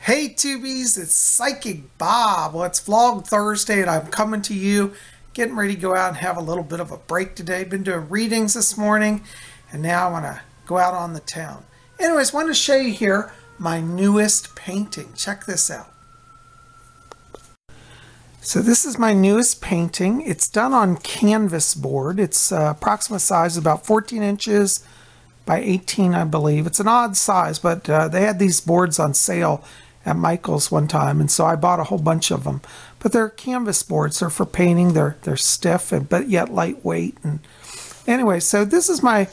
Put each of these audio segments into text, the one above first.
Hey Tubies, it's Psychic Bob. Well, it's Vlog Thursday and I'm coming to you, getting ready to go out and have a little bit of a break today. Been doing readings this morning and now I want to go out on the town. Anyways, I want to show you here my newest painting. Check this out. So this is my newest painting. It's done on canvas board. It's approximate size about 14 inches by 18, I believe. It's an odd size, but they had these boards on sale at Michael's one time, and so I bought a whole bunch of them. But they're canvas boards. They're for painting. They're stiff but yet lightweight. And anyway, so this is my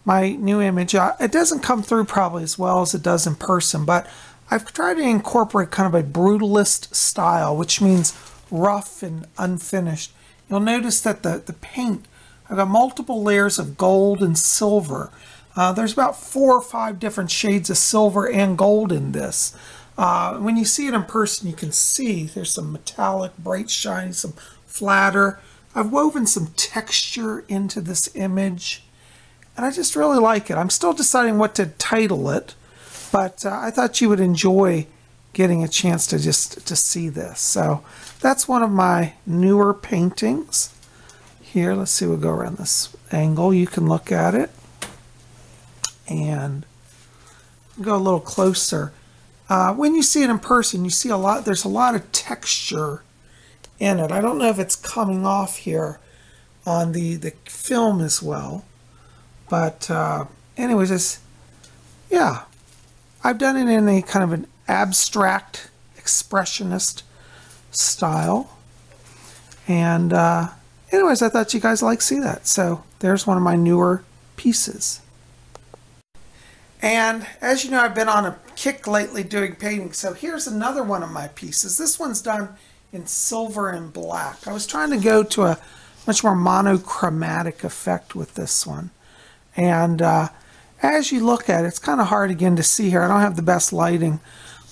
new image. It doesn't come through probably as well as it does in person, but I've tried to incorporate kind of a brutalist style, which means rough and unfinished. You'll notice that the paint, I've got multiple layers of gold and silver. There's about 4 or 5 different shades of silver and gold in this. When you see it in person, you can see there's some metallic, bright, shiny, some flatter. I've woven some texture into this image, and I just really like it. I'm still deciding what to title it, but I thought you would enjoy getting a chance to to see this. So that's one of my newer paintings. Here, let's see, we'll go around this angle. You can look at it and go a little closer. When you see it in person, you see there's a lot of texture in it. I don't know if it's coming off here on the film as well, but anyways, yeah, I've done it in a kind of an abstract expressionist style, and anyways, I thought you guys like to see that. So there's one of my newer pieces. And as you know, I've been on a kick lately doing painting, so here's another one of my pieces. This one's done in silver and black. I was trying to go to a much more monochromatic effect with this one. And as you look at it, it's kind of hard again to see here. I don't have the best lighting,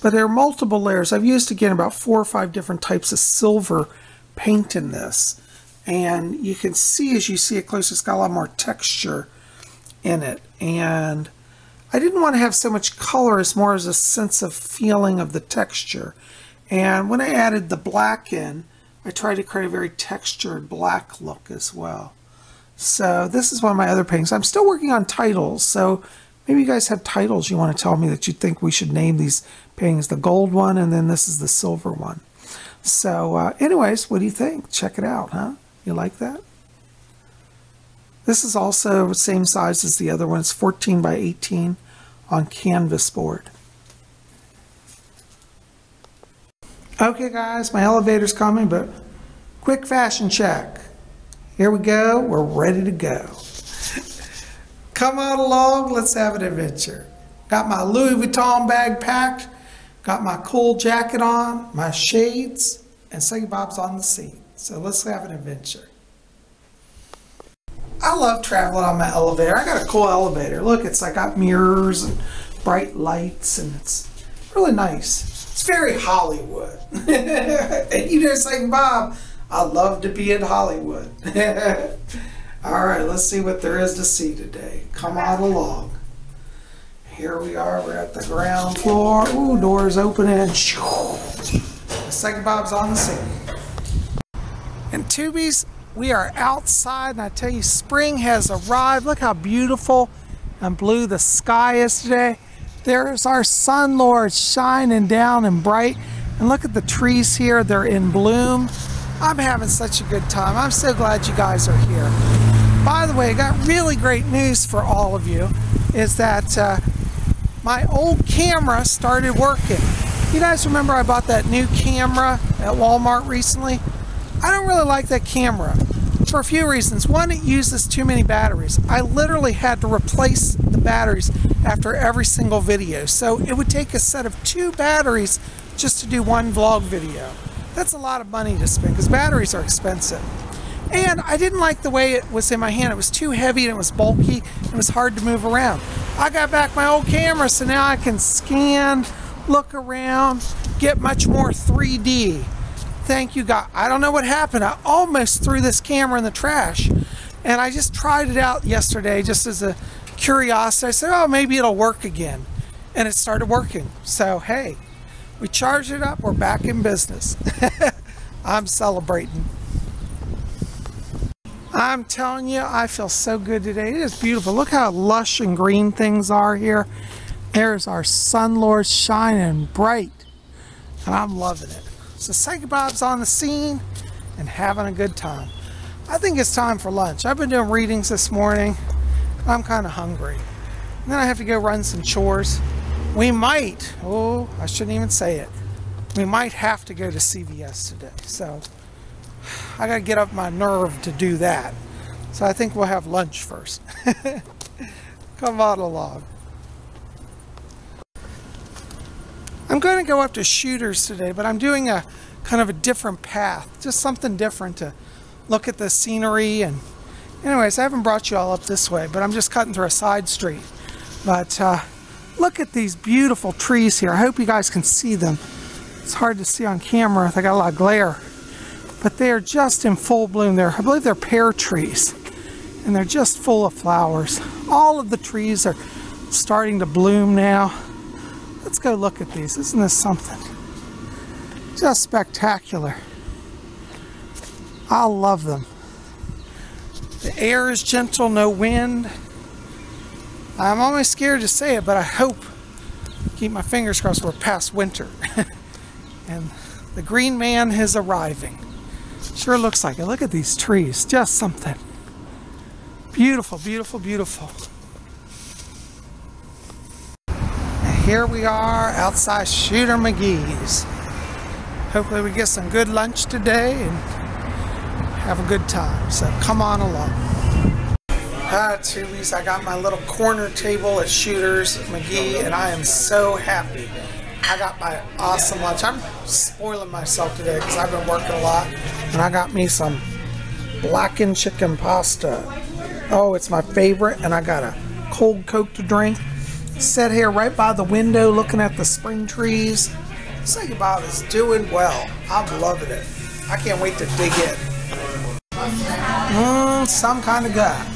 but there are multiple layers. I've used, again, about 4 or 5 different types of silver paint in this. And you can see, as you see it close, it's got a lot more texture in it. And I didn't want to have so much color as more as a sense of feeling of the texture. And when I added the black in, I tried to create a very textured black look as well. So this is one of my other paintings. I'm still working on titles, so maybe you guys have titles you want to tell me that you think we should name these paintings. The gold one, and then this is the silver one. So anyways, what do you think? Check it out, huh? You like that? This is also the same size as the other one. It's 14 by 18 on canvas board. Okay guys, my elevator's coming, but quick fashion check. Here we go, we're ready to go. Come on along, let's have an adventure. Got my Louis Vuitton bag packed, got my cool jacket on, my shades, and Psychic Bob's on the seat. So let's have an adventure. I love traveling on my elevator. I got a cool elevator. Look, it's like got mirrors and bright lights, and it's really nice. It's very Hollywood. And you know, Psychic Bob, I love to be in Hollywood. All right, let's see what there is to see today. Come on along. Here we are. We're at the ground floor. Ooh, doors opening. Psychic Bob's on the scene. And Tubies, we are outside, and I tell you, spring has arrived. Look how beautiful and blue the sky is today. There's our sun lord shining down and bright. And look at the trees here, they're in bloom. I'm having such a good time. I'm so glad you guys are here. By the way, I got really great news for all of you, is that my old camera started working. You guys remember I bought that new camera at Walmart recently? I don't really like that camera for a few reasons. One, it uses too many batteries. I literally had to replace the batteries after every single video. So it would take a set of 2 batteries just to do one vlog video. That's a lot of money to spend because batteries are expensive. And I didn't like the way it was in my hand. It was too heavy and it was bulky. It was hard to move around. I got back my old camera, so now I can scan, look around, get much more 3D. Thank you, God. I don't know what happened. I almost threw this camera in the trash. And I just tried it out yesterday just as a curiosity. I said, oh, maybe it'll work again. And it started working. So, hey, We charged it up, we're back in business. I'm celebrating. I'm telling you, I feel so good today. It is beautiful. Look how lush and green things are here. There's our sun lord shining bright, and I'm loving it. So Psychic Bob's on the scene and having a good time. I think it's time for lunch. I've been doing readings this morning. I'm kind of hungry. And then I have to go run some chores. We might, oh, I shouldn't even say it. We might have to go to CVS today. So I got to get up my nerve to do that. So I think we'll have lunch first. Come on along. I'm going to go up to Shooters today, but I'm doing a kind of a different path. Just something different to look at the scenery. And anyways, I haven't brought you all up this way, but I'm just cutting through a side street. But look at these beautiful trees here. I hope you guys can see them. It's hard to see on camera. They got a lot of glare. But they are just in full bloom there. I believe they're pear trees. And they're just full of flowers. All of the trees are starting to bloom now. Let's go look at these. Isn't this something? Just spectacular. I love them. The air is gentle, no wind. I'm almost scared to say it, but I hope, keep my fingers crossed, we're past winter. And the green man is arriving. Sure looks like it. Look at these trees. Just something. Beautiful, beautiful, beautiful. And here we are outside Shooter McGee's. Hopefully we get some good lunch today and have a good time. So come on along. Tubies, I got my little corner table at Shooters McGee, and I am so happy. I got my awesome lunch. I'm spoiling myself today because I've been working a lot, and I got me some blackened chicken pasta. Oh, it's my favorite, and I got a cold Coke to drink. Sat here right by the window looking at the spring trees. Psychic Bob is doing well. I'm loving it. I can't wait to dig in. Some kind of guy.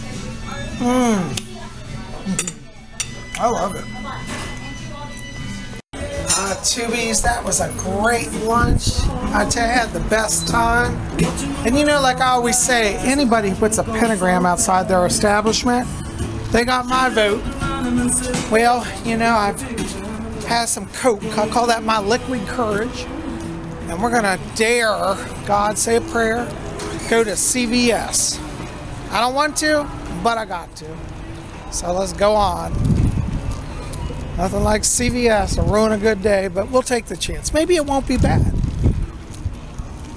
I love it. Tubies, that was a great lunch. I tell you, I had the best time. And you know, like I always say, anybody who puts a pentagram outside their establishment, they got my vote. Well, you know, I've had some Coke. I call that my liquid courage. And we're going to dare, God, say a prayer, go to CVS. I don't want to, but I got to. So let's go on. Nothing like CVS to ruin a good day, but we'll take the chance. Maybe it won't be bad.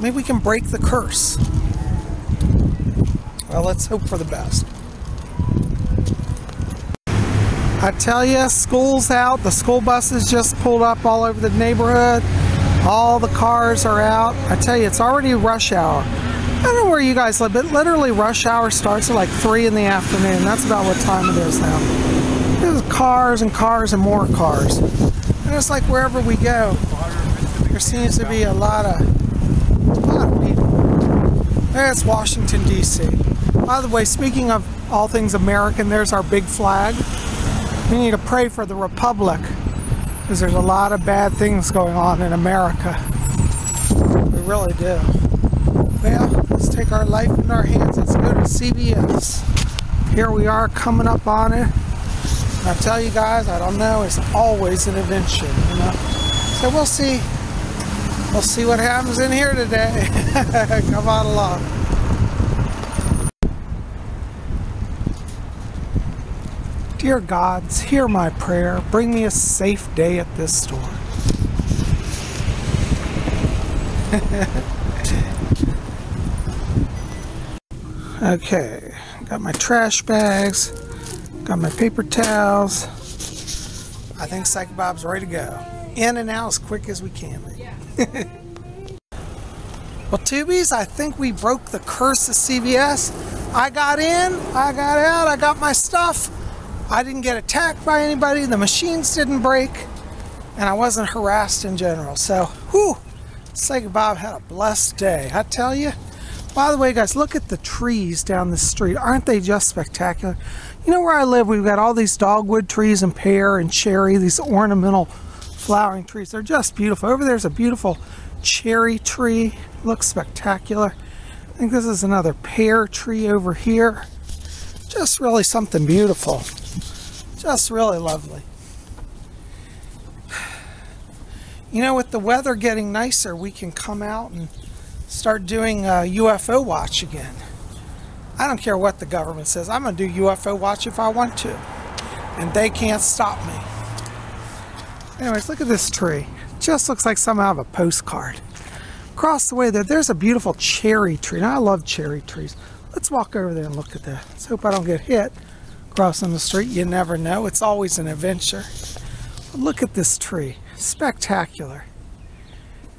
Maybe we can break the curse. Well, let's hope for the best. I tell you, school's out. The school buses just pulled up all over the neighborhood. All the cars are out. I tell you, it's already rush hour. I don't know where you guys live, but literally rush hour starts at like 3 in the afternoon. That's about what time it is now. There's cars and cars and more cars. And it's like wherever we go, there seems to be a lot of people. There's Washington, D.C. By the way, speaking of all things American, there's our big flag. We need to pray for the Republic, because there's a lot of bad things going on in America. We really do. Well, let's take our life in our hands. Let's go to CVS. Here we are coming up on it. And I tell you guys, I don't know, it's always an adventure, you know. So we'll see. We'll see what happens in here today. Come on along. Dear gods, hear my prayer. Bring me a safe day at this store. Okay, got my trash bags, got my paper towels. I think Psychic Bob's ready to go. In and out as quick as we can. Well, Tubies, I think we broke the curse of CVS. I got in, I got out, I got my stuff. I didn't get attacked by anybody, the machines didn't break, and I wasn't harassed in general. So, whew, Psychic Bob had a blessed day, I tell you. By the way, guys, look at the trees down the street. Aren't they just spectacular? You know where I live, we've got all these dogwood trees and pear and cherry, these ornamental flowering trees. They're just beautiful. Over there's a beautiful cherry tree. Looks spectacular. I think this is another pear tree over here. Just really something beautiful. Just really lovely. You know, with the weather getting nicer, we can come out and start doing a UFO watch again. I don't care what the government says. I'm going to do UFO watch if I want to. And they can't stop me. Anyways, look at this tree. Just looks like something out of a postcard. Across the way there's a beautiful cherry tree. Now, I love cherry trees. Let's walk over there and look at that. Let's hope I don't get hit crossing the street. You never know. It's always an adventure. But look at this tree. Spectacular.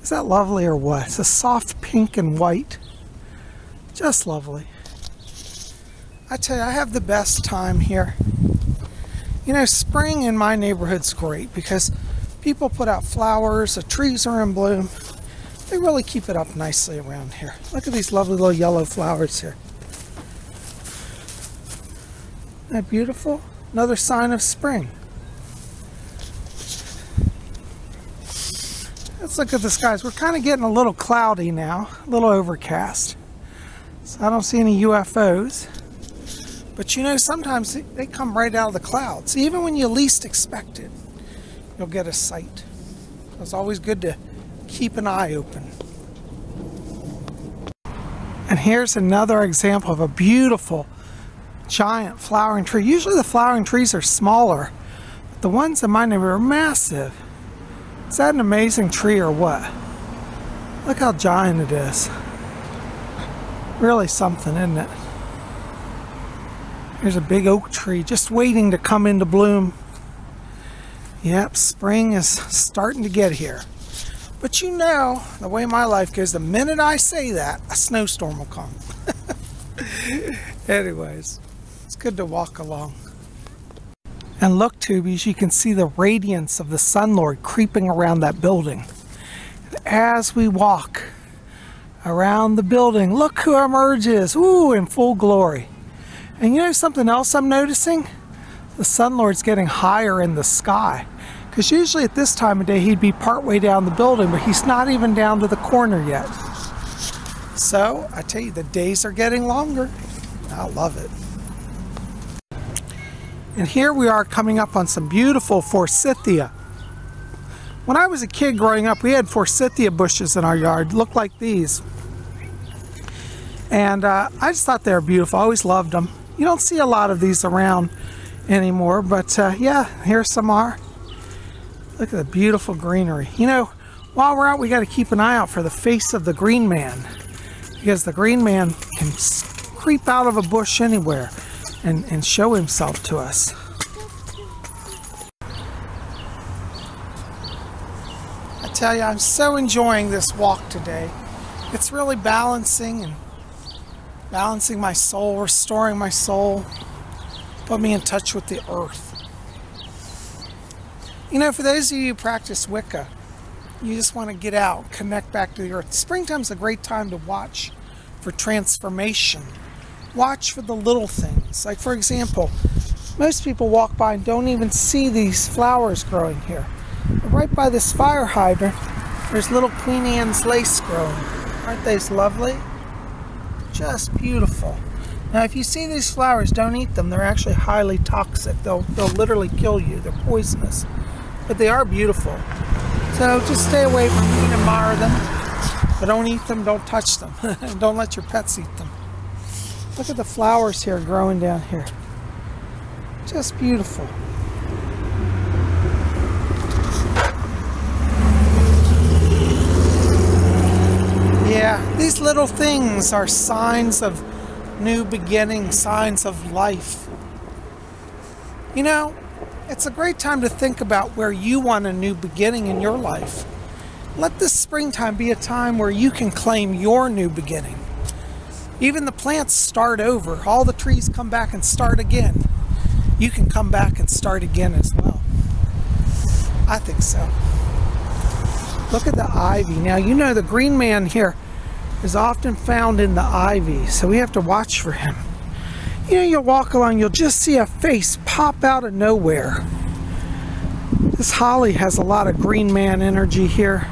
Is that lovely or what? It's a soft pink and white. Just lovely. I tell you, I have the best time here. You know, spring in my neighborhood's great because people put out flowers, the trees are in bloom. They really keep it up nicely around here. Look at these lovely little yellow flowers here. Isn't that beautiful? Another sign of spring. Let's look at the skies. We're kind of getting a little cloudy now, a little overcast. So I don't see any UFOs. But you know, sometimes they come right out of the clouds. Even when you least expect it, you'll get a sight. So it's always good to keep an eye open. And here's another example of a beautiful giant flowering tree. Usually the flowering trees are smaller, but the ones in my neighborhood are massive. Is that an amazing tree or what? Look how giant it is. Really something, isn't it? There's a big oak tree just waiting to come into bloom. Yep, spring is starting to get here. But you know, the way my life goes, the minute I say that, a snowstorm will come. Anyways, it's good to walk along. And look, Tubies, you can see the radiance of the Sun Lord creeping around that building. And as we walk around the building, look who emerges, ooh, in full glory. And you know something else I'm noticing? The Sun Lord's getting higher in the sky. Because usually at this time of day he'd be partway down the building, but he's not even down to the corner yet. So, I tell you, the days are getting longer. I love it. And here we are coming up on some beautiful Forsythia. When I was a kid growing up, we had Forsythia bushes in our yard, looked like these. And I just thought they were beautiful. I always loved them. You don't see a lot of these around anymore, but yeah, here some are. Look at the beautiful greenery. You know, while we're out, we got to keep an eye out for the face of the green man, because the green man can creep out of a bush anywhere and show himself to us. I tell you, I'm so enjoying this walk today. It's really balancing my soul, restoring my soul, put me in touch with the earth. You know, for those of you who practice Wicca, you just want to get out, connect back to the earth. Springtime's a great time to watch for transformation. Watch for the little things. Like, for example, most people walk by and don't even see these flowers growing here. But right by this fire hydrant, there's little Queen Anne's lace growing. Aren't they lovely? Just beautiful. Now, if you see these flowers, don't eat them. They're actually highly toxic. They'll literally kill you. They're poisonous. But they are beautiful. So just stay away from them and admire them. But don't eat them, don't touch them. Don't let your pets eat them. Look at the flowers here growing down here. Just beautiful. Yeah, these little things are signs of new beginning, signs of life. You know, it's a great time to think about where you want a new beginning in your life. Let this springtime be a time where you can claim your new beginning. Even the plants start over. All the trees come back and start again. You can come back and start again as well. I think so. Look at the ivy. Now, you know the green man here is often found in the ivy, so we have to watch for him. You know, you'll walk along, you'll just see a face pop out of nowhere. This holly has a lot of green man energy here.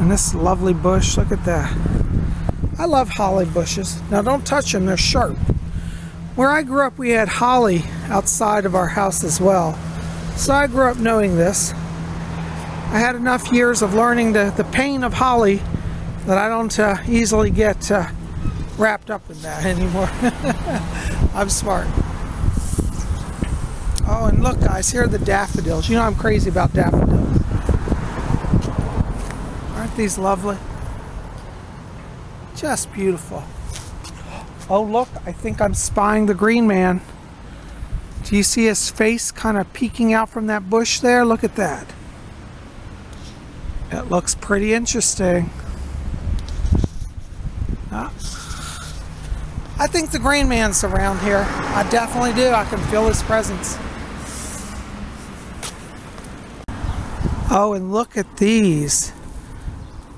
And this lovely bush, look at that. I love holly bushes. Now don't touch them, they're sharp. Where I grew up, we had holly outside of our house as well. So I grew up knowing this. I had enough years of learning the pain of holly that I don't easily get wrapped up in that anymore. I'm smart. Oh, and look guys, here are the daffodils. You know I'm crazy about daffodils. Aren't these lovely? Just beautiful. Oh look, I think I'm spying the green man. Do you see his face kind of peeking out from that bush there? Look at that. It looks pretty interesting. I think the green man's around here. I definitely do. I can feel his presence. Oh, and look at these.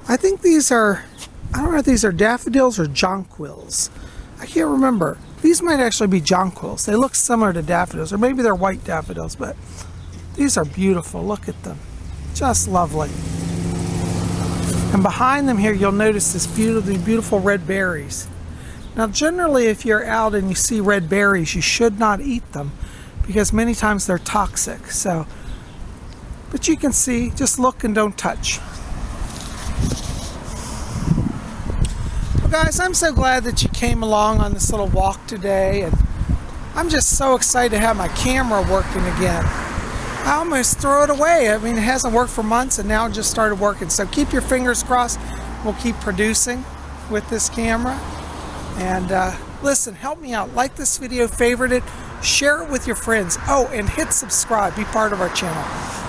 I think these are, I don't know if these are daffodils or jonquils. I can't remember. These might actually be jonquils. They look similar to daffodils, or maybe they're white daffodils, but these are beautiful. Look at them. Just lovely. And behind them here, you'll notice this beautiful red berries. Now, generally, if you're out and you see red berries, you should not eat them because many times they're toxic. So, but you can see, just look and don't touch. Well, guys, I'm so glad that you came along on this little walk today, and I'm just so excited to have my camera working again. I almost threw it away. I mean, it hasn't worked for months, and now it just started working. So keep your fingers crossed. We'll keep producing with this camera. And listen, help me out. Like this video, favorite it, share it with your friends. Oh, and hit subscribe. Be part of our channel.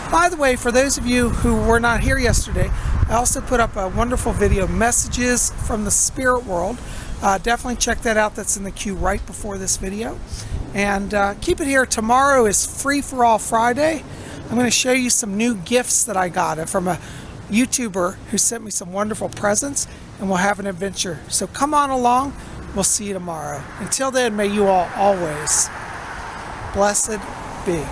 By the way, for those of you who were not here yesterday, I also put up a wonderful video, Messages from the Spirit World. Definitely check that out. That's in the queue right before this video. And keep it here. Tomorrow is Free for All Friday. I'm going to show you some new gifts that I got from a YouTuber who sent me some wonderful presents, and we'll have an adventure. So come on along. We'll see you tomorrow. Until then, may you all always blessed be.